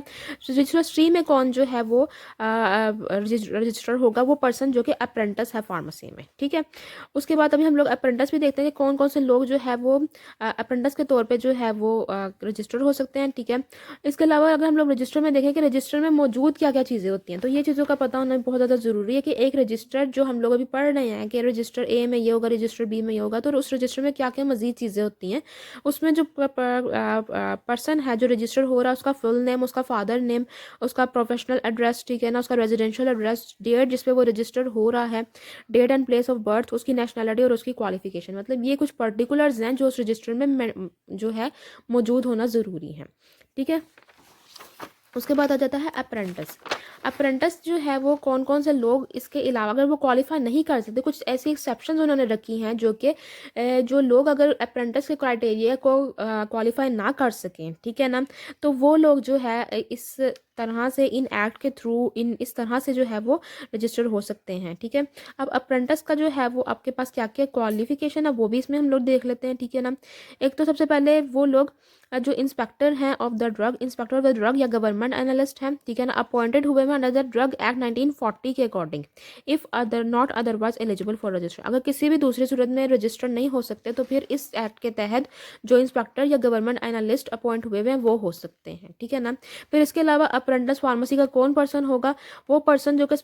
रजिस्टर सी में कौन जो है वो रजिस्टर होगा, वो पर्सन जो कि अप्रेंटिस है फार्मेसी में, ठीक है। उसके बाद अभी हम लोग अप्रेंटिस भी देखते हैं कि कौन कौन से लोग जो है वो अप्रेंटिस के तौर पर जो है वो रजिस्टर हो सकते हैं, ठीक है। इसके अलावा अगर हम लोग रजिस्टर में देखें कि रजिस्टर में मौजूद क्या क्या चीज़ें होती हैं, तो ये चीज़ों का पता होना बहुत ज़्यादा ज़रूरी है कि एक रजिस्टर जो हम लोग अभी पढ़ रहे हैं कि रजिस्टर ए में ये होगा, रजिस्टर बी में ये होगा, तो उस रजिस्टर में क्या क्या मजीद चीज़ें होती हैं। उसमें जो पर्सन है जो रजिस्टर हो रहा है उसका फुल नेम, उसका फादर नेम, उसका प्रोफेशनल एड्रेस, ठीक है ना, उसका रेजिडेंशियल एड्रेस, डेट जिस पे वो रजिस्टर हो रहा है, date and place of birth, उसकी नेशनैलिटी और उसकी क्वालिफिकेशन, मतलब ये कुछ पर्टिकुलर्स हैं जो उस रजिस्टर में जो है मौजूद होना ज़रूरी है, ठीक है। उसके बाद आ जाता है अप्रेंटिस। अप्रेंटिस जो है वो कौन कौन से लोग इसके अलावा अगर वो क्वालिफाई नहीं कर सकते, कुछ ऐसी एक्सेप्शंस उन्होंने रखी हैं जो कि जो लोग अगर अप्रेंटिस के क्राइटेरिया को क्वालिफाई ना कर सकें, ठीक है ना, तो वो लोग जो है इस तरह से इन एक्ट के थ्रू इस तरह से जो है वो रजिस्टर हो सकते हैं, ठीक है। अब अप्रेंटिस का जो है वो आपके पास क्या क्या क्वालिफिकेशन है वो भी इसमें हम लोग देख लेते हैं, ठीक है ना। एक तो सबसे पहले वो लोग जो इंस्पेक्टर हैं of the drug, inspector of the drug या गवर्नमेंट एनालिस्ट हैं, ठीक है ना, अपॉइंटेड हुए हैं अंडर द ड्रग एक्ट 1940 के according, if other not otherwise eligible for register. अगर किसी भी दूसरी सूरत में रजिस्टर नहीं हो सकते तो फिर इस एक्ट के तहत जो इंस्पेक्टर या गवर्नमेंट एनालिस्ट अपॉइंट हुए हैं वो हो सकते हैं, ठीक है ना। फिर इसके अलावा अप्रेंटिस फार्मेसी का कौन पर्सन होगा, वो पर्सन जो कि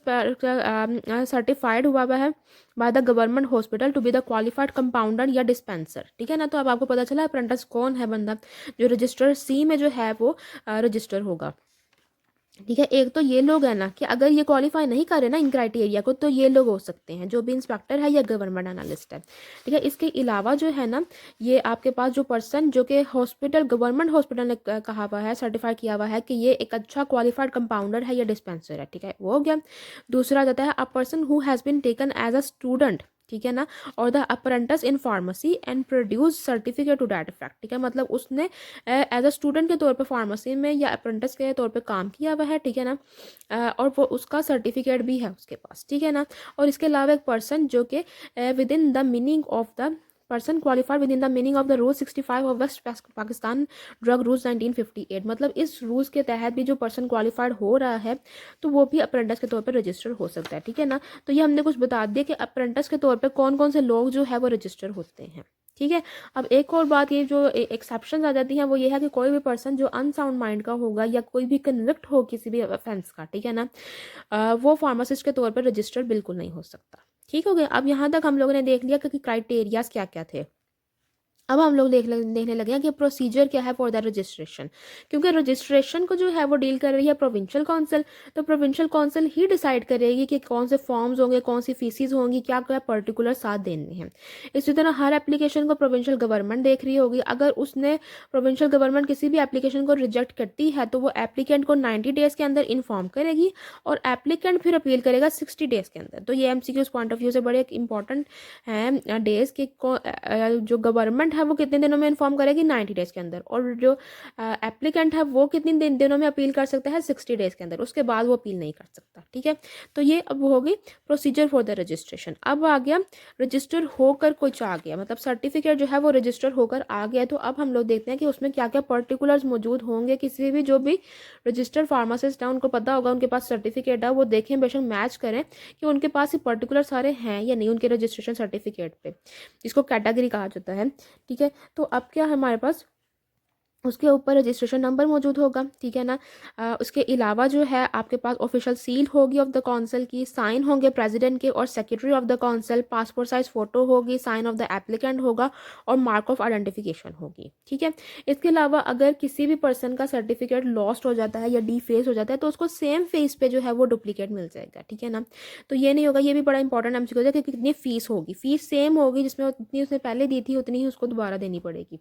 सर्टिफाइड हुआ है by the government hospital to be the qualified compounder या डिस्पेंसर, ठीक है ना। तो अब आपको पता चला अप्रेंटिस कौन है बंदा जो रजिस्टर सी में जो है वो रजिस्टर होगा, ठीक है। एक तो ये लोग है ना कि अगर ये क्वालिफाई नहीं कर रहे ना इन क्राइटेरिया को तो ये लोग हो सकते हैं जो भी इंस्पेक्टर है या गवर्नमेंट एनालिस्ट है, ठीक है। इसके अलावा जो है ना ये आपके पास जो पर्सन जो कि हॉस्पिटल गवर्नमेंट हॉस्पिटल ने कहा हुआ है, सर्टिफाइड किया हुआ है कि ये एक अच्छा क्वालिफाइड कंपाउंडर है या डिस्पेंसर है, ठीक है, वो हो गया। दूसरा जाता है a person who has been taken as a student, ठीक है ना, और the apprentice in pharmacy and produce certificate to that effect, ठीक है, मतलब उसने एज अ स्टूडेंट के तौर पे फार्मेसी में या अप्रेंटिस के तौर पे काम किया हुआ है, ठीक है ना, और वो उसका सर्टिफिकेट भी है उसके पास, ठीक है ना। और इसके अलावा एक पर्सन जो कि within the meaning of the person qualified within the meaning of the rule 65 of west Pakistan drug rules 1958, मतलब इस रूल्स के तहत भी जो पर्सन क्वालिफाइड हो रहा है तो वो भी अप्रेंटिस के तौर पर रजिस्टर हो सकता है, ठीक है ना। तो ये हमने कुछ बता दिया कि अप्रेंटिस के तौर पर कौन कौन से लोग जो है वो रजिस्टर होते हैं, ठीक है। अब एक और बात ये जो एक्सेप्शन आ जाती हैं वो ये है कि कोई भी पर्सन जो अनसाउंड माइंड का होगा या कोई भी कन्विक्ट हो किसी भी ऑफेंस का, ठीक है ना, वो फार्मासिस्ट के तौर पर रजिस्टर बिल्कुल नहीं हो सकता, ठीक हो गया। अब यहाँ तक हम लोगों ने देख लिया कि क्राइटेरियाज क्या क्या थे। अब हम लोग देखने लगे हैं कि प्रोसीजर क्या है फॉर द रजिस्ट्रेशन, क्योंकि रजिस्ट्रेशन को जो है वो डील कर रही है प्रोविंशियल काउंसिल, तो प्रोविंशियल काउंसिल ही डिसाइड करेगी कि कौन से फॉर्म्स होंगे, कौन सी फीसिस होंगी, क्या क्या पर्टिकुलर साथ देने हैं। इसी तरह हर एप्लीकेशन को प्रोविंशियल गवर्नमेंट देख रही होगी, अगर उसने प्रोविंशियल गवर्नमेंट किसी भी एप्लीकेशन को रिजेक्ट करती है तो वो एप्लीकेंट को 90 डेज़ के अंदर इन्फॉर्म करेगी और एप्लीकेंट फिर अपील करेगा 60 डेज़ के अंदर। तो ये MCQs पॉइंट ऑफ व्यू से बड़े एक इंपॉर्टेंट हैं डेज़ के जो गवर्नमेंट है वो कितने दिनों में इन्फॉर्म करेगी, 90 डेज़ के अंदर, और जो एप्लीकेंट है वो कितने दिनों में अपील कर सकता है, 60 डेज़ के अंदर, उसके बाद वो अपील नहीं कर सकता। ठीक है, तो ये अब होगी प्रोसीजर फॉर द रजिस्ट्रेशन। अब आ गया रजिस्टर होकर कुछ आ गया, मतलब सर्टिफिकेट जो है वो रजिस्टर होकर आ गया, तो अब हम लोग देखते हैं कि उसमें क्या क्या पर्टिकुलर्स मौजूद होंगे। किसी भी जो भी रजिस्टर्ड फार्मासिस्ट है उनको पता होगा, उनके पास सर्टिफिकेट है, वो देखें बेशक मैच करें कि उनके पास ये पर्टिकुलर सारे हैं या नहीं उनके रजिस्ट्रेशन सर्टिफिकेट पे, जिसको कैटेगरी कहा जाता है। ठीक है, तो अब क्या हमारे पास उसके ऊपर रजिस्ट्रेशन नंबर मौजूद होगा। ठीक है ना, उसके अलावा जो है आपके पास ऑफिशियल सील होगी ऑफ द काउंसिल की, साइन होंगे प्रेसिडेंट के और secretary of the council, passport size photo होगी, साइन ऑफ द एप्लीकेंट होगा और मार्क ऑफ आइडेंटिफिकेशन होगी। ठीक है, इसके अलावा अगर किसी भी पर्सन का सर्टिफिकेट लॉस्ट हो जाता है या डीफेस हो जाता है तो उसको सेम फेस पे जो है वो डुप्लीकेट मिल जाएगा। ठीक है ना, तो ये नहीं होगा, ये भी बड़ा इंपॉर्टेंट एमसीक्यू है कि कितनी फ़ीस होगी, फ़ीस सेम होगी, जिसमें जितनी उसने पहले दी थी उतनी ही उसको दोबारा देनी पड़ेगी।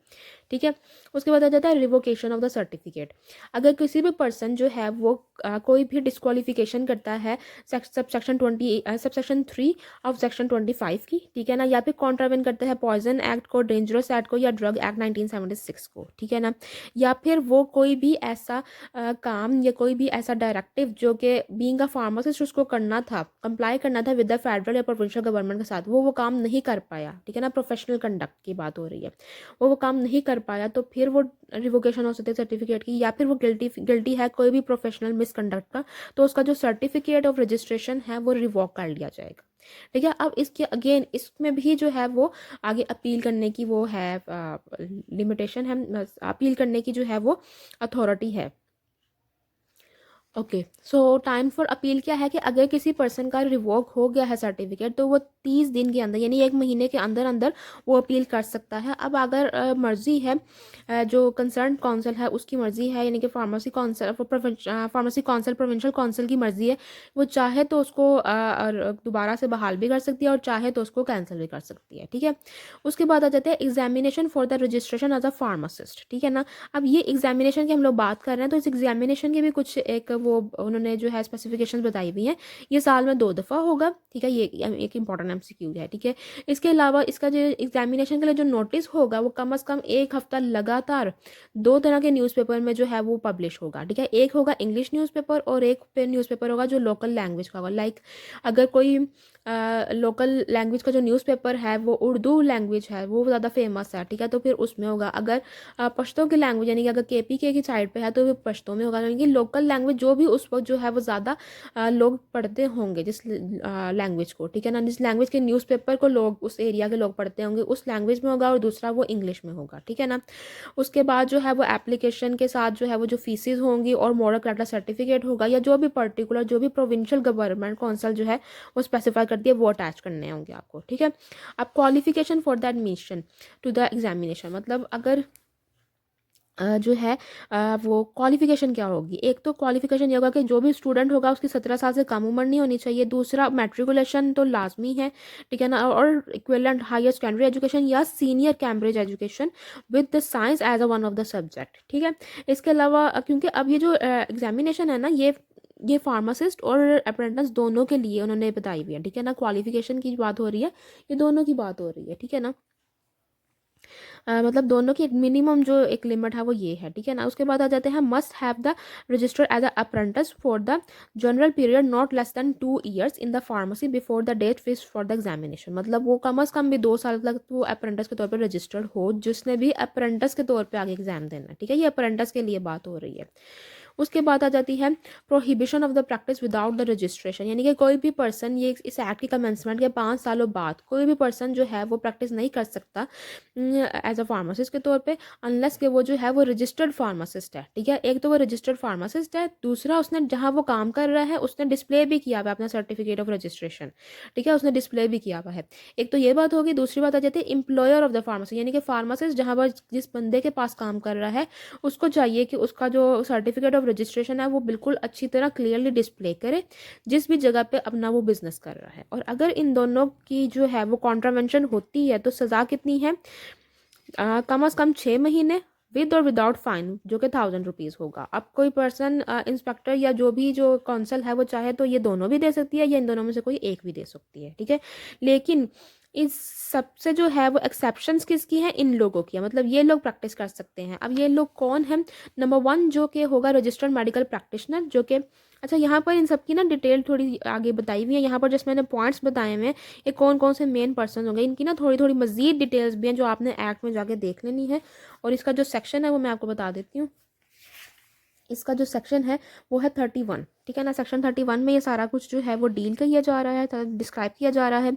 ठीक है, उसके बाद आ जाता है रिवोकेशन ऑफ द सर्टिफिकेट। अगर किसी भी पर्सन जो है वो कोई भी डिस्क्वालिफिकेशन करता है सबसेक्शन 3 ऑफ सेक्शन 25 की, ठीक है ना, या फिर कॉन्ट्रावेन करता है पॉइजन एक्ट को, डेंजरस एक्ट को या ड्रग एक्ट 1976 को, ठीक है ना, या फिर वो कोई भी ऐसा काम या कोई भी ऐसा डायरेक्टिव जो कि बीइंग अ फार्मासिस्ट उसको करना था, कंप्लाई करना था विद द फेडरल या प्रोविंशियल गवर्नमेंट के साथ, वो काम नहीं कर पाया। ठीक है ना, प्रोफेशनल कंडक्ट की बात हो रही है, वो काम नहीं कर पाया तो फिर वो रिवोकेशन हो सकती है सर्टिफिकेट की, या फिर वो गिल्टी है कोई भी प्रोफेशनल मिसकंडक्ट का, तो उसका जो सर्टिफिकेट ऑफ रजिस्ट्रेशन है वो रिवोक कर लिया जाएगा। ठीक है, अब इसके अगेन इसमें भी जो है वो आगे अपील करने की वो है लिमिटेशन है, अपील करने की जो है वो अथॉरिटी है। Okay, so time for appeal क्या है कि अगर किसी पर्सन का रिवोक हो गया है सर्टिफिकेट तो वो 30 दिन के अंदर यानी 1 महीने के अंदर अंदर वो अपील कर सकता है। अब अगर मर्ज़ी है जो कंसर्न काउंसिल है उसकी मर्ज़ी है, यानी कि फार्मेसी काउंसिल प्रोविंशियल काउंसिल की मर्ज़ी है, वो चाहे तो उसको दोबारा से बहाल भी कर सकती है और चाहे तो उसको कैंसिल भी कर सकती है। ठीक है, उसके बाद आ जाते हैं examination for the registration as a pharmacist. ठीक है ना, अब ये एग्जामिनेशन की हम लोग बात कर रहे हैं तो इस एग्जामिनेशन के भी कुछ एक वो उन्होंने जो है स्पेसिफिकेशन बताई हुई हैं। ये साल में 2 दफ़ा होगा। ठीक है, ये एक इंपॉर्टेंट एमसीक्यू है। ठीक है, इसके अलावा इसका जो एग्जामिनेशन के लिए जो नोटिस होगा वो कम से कम 1 हफ्ता लगातार 2 तरह के न्यूज़पेपर में जो है वो पब्लिश होगा। ठीक है, एक होगा इंग्लिश न्यूज़पेपर और एक न्यूज़पेपर होगा जो लोकल लैंग्वेज का होगा। लाइक अगर कोई लोकल लैंग्वेज का जो न्यूज़पेपर है वो उर्दू लैंग्वेज है, वो ज़्यादा फेमस है। ठीक है, तो फिर उसमें होगा। अगर पश्तो की लैंग्वेज यानी कि अगर केपीके की साइड पे है तो वो पश्तो में होगा, यानी कि लोकल लैंग्वेज जो भी उस वक्त जो है वो ज़्यादा लोग पढ़ते होंगे जिस लैंग्वेज को। ठीक है ना, जिस लैंग्वेज के न्यूज़पेपर को लोग उस एरिया के लोग पढ़ते होंगे उस लैंग्वेज में होगा और दूसरा वो इंग्लिश में होगा। ठीक है ना, उसके बाद जो है वो एप्लीकेशन के साथ जो है वो जो फीसिस होंगी और मॉडल क्रेडिट सर्टिफिकेट होगा या जो भी पर्टिकुलर जो भी प्रोविंशियल गवर्नमेंट काउंसिल जो है वो स्पेसिफाई करती है वो अटैच करने होंगे आपको। ठीक है, अब qualification for the admission to the examination, मतलब अगर जो है वो क्वालिफिकेशन क्या होगी। एक तो क्वालिफिकेशन ये होगा कि जो भी स्टूडेंट होगा उसकी 17 साल से कम उम्र नहीं होनी चाहिए। दूसरा मैट्रिकुलेशन तो लाजमी है। ठीक है ना, और इक्विवेलेंट हायर सेकेंडरी एजुकेशन या senior Cambridge education with the science as a one of the subject. ठीक है, इसके अलावा क्योंकि अब ये जो एग्जामिनेशन है ना ये फार्मासिस्ट और अप्रेंटिस दोनों के लिए उन्होंने बताई हुई है। ठीक है ना, क्वालिफिकेशन की बात हो रही है, ये दोनों की बात हो रही है। ठीक है ना, मतलब दोनों की एक मिनिमम जो एक लिमिट है वो ये है। ठीक है ना, उसके बाद आ जाते हैं must have the register as a apprentice for the general period not less than 2 years in the pharmacy before the date fixed for the examination, मतलब वो कम से कम भी 2 साल तक वो अप्रेंटिस के तौर पर रजिस्टर्ड हो जिसने भी अप्रेंटिस के तौर पर आगे एग्जाम देना है। ठीक है, ये अप्रेंटिस के लिए बात हो रही है। उसके बाद आ जाती है prohibition of the practice without the registration, यानी कि कोई भी पर्सन ये इस एक्ट की कमेंसमेंट के 5 सालों बाद कोई भी पर्सन जो है वो प्रैक्टिस नहीं कर सकता एज अ फार्मासिस्ट के तौर पे अनलेस कि वो जो है वो रजिस्टर्ड फार्मासिस्ट है। ठीक है, एक तो वो रजिस्टर्ड फार्मासिस्ट है, दूसरा उसने जहाँ वो काम कर रहा है उसने डिस्प्ले भी किया हुआ है अपना सर्टिफिकेट ऑफ रजिस्ट्रेशन। ठीक है, उसने डिस्प्ले भी किया हुआ है। एक तो ये बात होगी। दूसरी बात आ जाती है एम्प्लॉयर ऑफ द फार्मेसी, यानी कि फार्मासिस्ट जहाँ पर जिस बंदे के पास काम कर रहा है उसको चाहिए कि उसका जो सर्टिफिकेट ऑफ रजिस्ट्रेशन है वो बिल्कुल अच्छी तरह क्लियरली डिस्प्ले करे जिस भी जगह पे अपना वो बिजनेस कर रहा है। और अगर इन दोनों की जो है वो कॉन्ट्रावेंशन होती है तो सज़ा कितनी है, कम से कम 6 महीने विद और विदाउट फाइन, जो कि 1000 रुपीज़ होगा। अब कोई पर्सन इंस्पेक्टर या जो भी जो काउंसिल है वो चाहे तो ये दोनों भी दे सकती है या इन दोनों में से कोई एक भी दे सकती है। ठीक है, लेकिन इस सबसे जो है वो एक्सेप्शंस किसकी हैं, इन लोगों की है, मतलब ये लोग प्रैक्टिस कर सकते हैं। अब ये लोग कौन हैं? नंबर 1 जो कि होगा रजिस्टर्ड मेडिकल प्रैक्टिशनर, जो कि अच्छा यहाँ पर इन सब की ना डिटेल थोड़ी आगे बताई हुई है। यहाँ पर जैसे मैंने पॉइंट्स बताए हुए हैं, ये कौन कौन से मेन पर्सन होंगे, इनकी ना थोड़ी थोड़ी मजीद डिटेल्स भी हैं जो आपने एक्ट में जाके देख लेनी है। और इसका जो सेक्शन है वो मैं आपको बता देती हूँ। इसका जो सेक्शन है वो है 31, ठीक है ना। सेक्शन 31 में ये सारा कुछ जो है वो डील किया जा रहा है, डिस्क्राइब किया जा रहा है,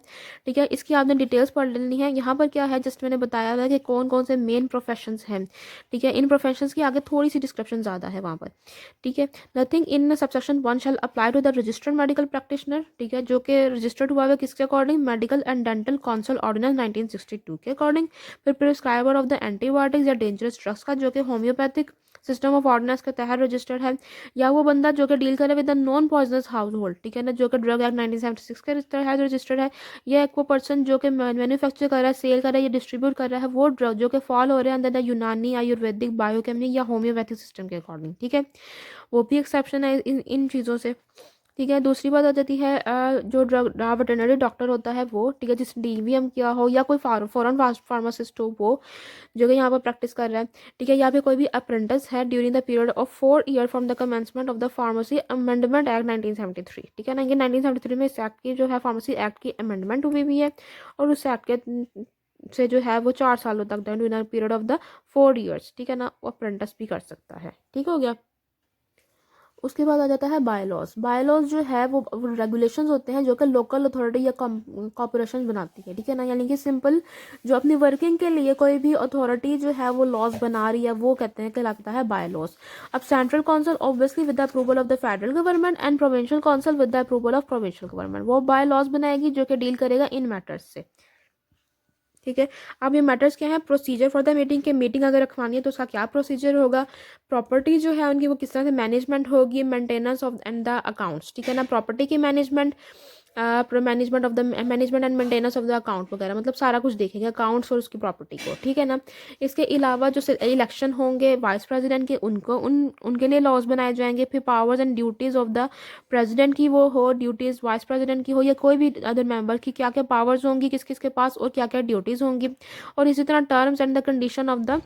ठीक है। इसकी आपने डिटेल्स पढ़ लेनी है। यहाँ पर क्या है, जस्ट मैंने बताया था कि कौन कौन से मेन प्रोफेशंस हैं, ठीक है। इन प्रोफेशंस की आगे थोड़ी सी डिस्क्रिप्शन ज़्यादा है वहाँ पर, ठीक है। Nothing in subsection 1 shall apply to the registered medical practitioner, ठीक है, जो कि रजिस्टर्ड हुआ है किसके according, medical and dental council ordinance 1962 के अकॉर्डिंग। फिर प्रिस्क्राइबर ऑफ द एंटीबायोटिक्स या डेंजरस ड्रग्स का, जो कि होम्योपैथिक सिस्टम ऑफ ऑर्डिनेंस के तहत रजिस्टर्ड है। या वो बंदा जो कि डील करे with the non poisonous house hold, ठीक है ना, जो कि ड्रग एक्ट 1976 के तहत रजिस्टर्ड है। या एक वो पर्सन जो कि मैन्युफैक्चर कर रहा है, सेल कर रहा है या डिस्ट्रीब्यूट कर रहा है वो ड्रग जो कि फॉल हो रहे हैं अंदर द यूनानी, आयुर्वेदिक, बायोकेमिक या होम्योपैथिक सिस्टम के अकॉर्डिंग, ठीक है। वो भी एक्सेप्शन है इन चीज़ों से, ठीक है। दूसरी बात आ जाती है जो ड्रग वेटरनरी डॉक्टर होता है वो, ठीक है, जिसने डीवीएम किया हो या कोई फॉरेन फार्मासिस्ट हो वो, जो कि यहाँ पर प्रैक्टिस कर रहा है, ठीक है। या फिर कोई भी अप्रेंटिस है during the period of 4 year from the commencement of the pharmacy amendment act 1973, ठीक है ना। ये 1973 में इस एक्ट की जो है फार्मेसी एक्ट की अमेंडमेंट हुई हुई है, और उस एक्ट के से जो है वो 4 सालों तक during the period of the 4 years, ठीक है ना, वो अप्रेंटिस भी कर सकता है, ठीक हो गया। उसके बाद आ जाता है बायलॉज। बायलॉज जो है वो रेगुलेशंस होते हैं जो कि लोकल अथॉरिटी या कॉर्पोरेशन बनाती है, ठीक है ना। यानी कि सिंपल जो अपनी वर्किंग के लिए कोई भी अथॉरिटी जो है वो लॉज बना रही है वो कहते हैं कहलाता है बायलॉज। अब central council obviously with the approval of the federal government and provincial council with the approval of provincial government, वो बायलॉज बनाएगी जो कि डील करेगा इन मैटर्स से, ठीक है। अब ये मैटर्स क्या है, प्रोसीजर फॉर द मीटिंग के, मीटिंग अगर रखवानी है तो उसका क्या प्रोसीजर होगा, प्रॉपर्टी जो है उनकी वो किस तरह से मैनेजमेंट होगी, maintenance of and the accounts, ठीक है ना, प्रॉपर्टी की management, management of the management and maintenance of the account वगैरह, मतलब सारा कुछ देखेंगे अकाउंट्स और उसकी प्रॉपर्टी को, ठीक है ना। इसके अलावा जो इलेक्शन होंगे वाइस प्रेसिडेंट के, उनके लिए लॉज बनाए जाएंगे। फिर powers and duties of the president की वो हो, ड्यूटीज़ वाइस प्रेसिडेंट की हो या कोई भी अदर मेंबर की, क्या क्या पावर्स होंगी किस किस के पास और क्या क्या ड्यूटीज़ होंगी। और इसी तरह terms and the condition of the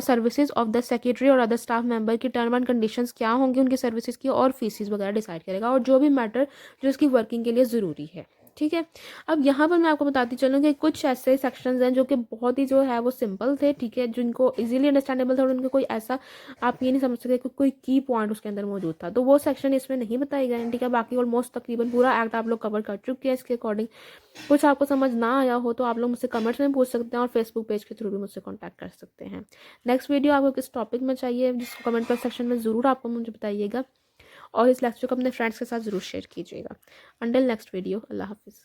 services of the secretary और अदर स्टाफ मेंबर की टर्म एंड कंडीशंस क्या होंगी उनकी सर्विसेज की, और फीसिस वगैरह डिसाइड करेगा, और जो भी मैटर जो इसकी वर्किंग के लिए ज़रूरी है, ठीक है। अब यहाँ पर मैं आपको बताती चलूँ कि कुछ ऐसे सेक्शंस हैं जो कि बहुत ही जो है वो सिंपल थे, ठीक है, जिनको इजीली अंडरस्टैंडेबल था और उनके कोई ऐसा आप ये नहीं समझ सकते कि कोई की पॉइंट उसके अंदर मौजूद था, तो वो सेक्शन इसमें नहीं बताए गए हैं, ठीक है। बाकी ऑलमोस्ट तकरीबन पूरा एक्ट आप लोग कवर कर चुके हैं इसके अकॉर्डिंग। कुछ आपको समझ ना आया हो तो आप लोग मुझसे कमेंट्स में पूछ सकते हैं और फेसबुक पेज के थ्रू भी मुझसे कॉन्टैक्ट कर सकते हैं। नेक्स्ट वीडियो आपको किस टॉपिक में चाहिए जिसको कमेंट कर सेक्शन में ज़रूर आपको मुझे बताइएगा, और इस लेक्चर को अपने फ्रेंड्स के साथ ज़रूर शेयर कीजिएगा। अंटिल नेक्स्ट वीडियो, अल्लाह हाफिज़।